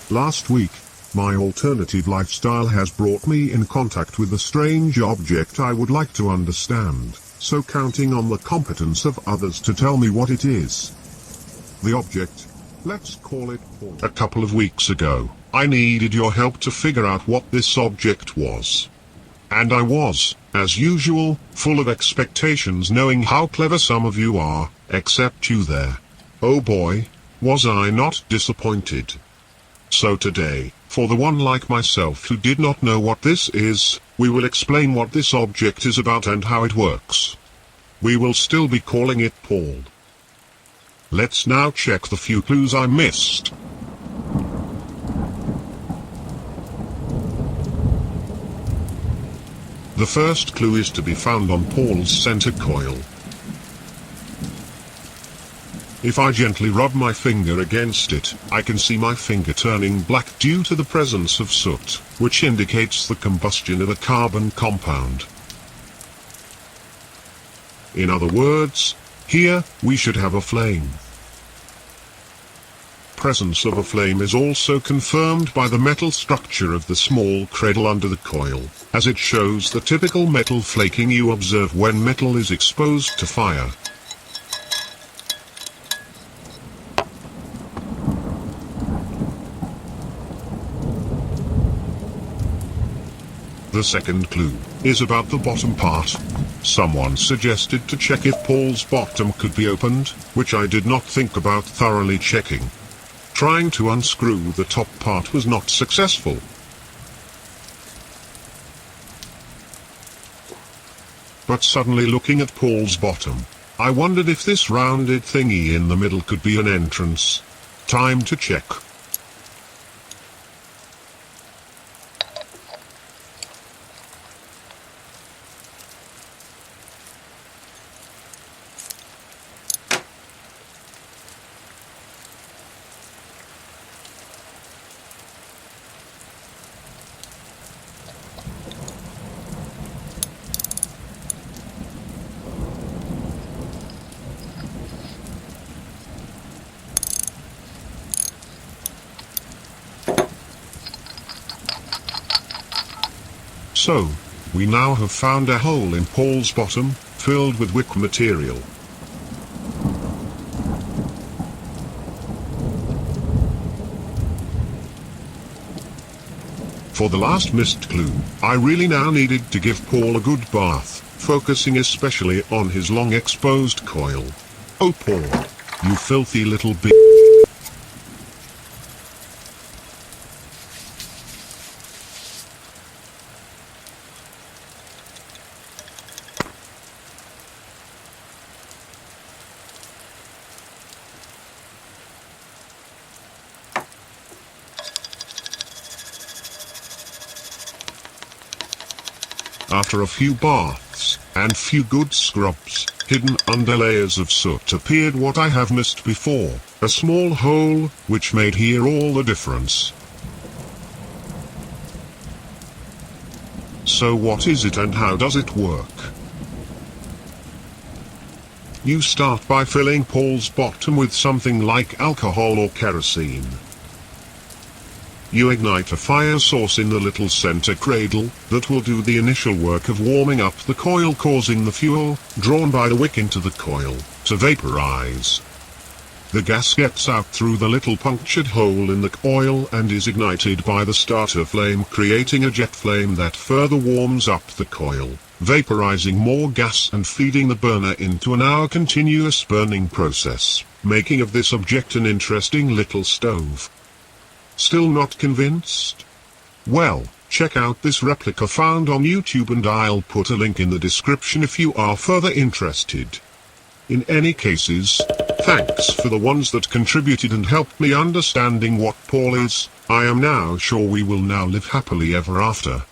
Last week, my alternative lifestyle has brought me in contact with a strange object I would like to understand, so counting on the competence of others to tell me what it is. The object, let's call it Paul. A couple of weeks ago, I needed your help to figure out what this object was. And I was, as usual, full of expectations, knowing how clever some of you are, except you there. Oh boy, was I not disappointed. So today, for the one like myself who did not know what this is, we will explain what this object is about and how it works. We will still be calling it Paul. Let's now check the few clues I missed. The first clue is to be found on Paul's center coil. If I gently rub my finger against it, I can see my finger turning black due to the presence of soot, which indicates the combustion of a carbon compound. In other words, here, we should have a flame. Presence of a flame is also confirmed by the metal structure of the small cradle under the coil, as it shows the typical metal flaking you observe when metal is exposed to fire. The second clue is about the bottom part. Someone suggested to check if Paul's bottom could be opened, which I did not think about thoroughly checking. Trying to unscrew the top part was not successful. But suddenly looking at Paul's bottom, I wondered if this rounded thingy in the middle could be an entrance. Time to check. So, we now have found a hole in Paul's bottom, filled with wick material. For the last missed clue, I really now needed to give Paul a good bath, focusing especially on his long exposed coil. Oh Paul, you filthy little b****. After a few baths, and few good scrubs, hidden under layers of soot appeared what I have missed before, a small hole, which made here all the difference. So what is it and how does it work? You start by filling Paul's bottom with something like alcohol or kerosene. You ignite a fire source in the little center cradle, that will do the initial work of warming up the coil, causing the fuel, drawn by the wick into the coil, to vaporize. The gas gets out through the little punctured hole in the coil and is ignited by the starter flame, creating a jet flame that further warms up the coil, vaporizing more gas and feeding the burner into an hour continuous burning process, making of this object an interesting little stove. Still not convinced? Well, check out this replica found on YouTube and I'll put a link in the description if you are further interested. In any cases, thanks for the ones that contributed and helped me understanding what Paul is. I am now sure we will now live happily ever after.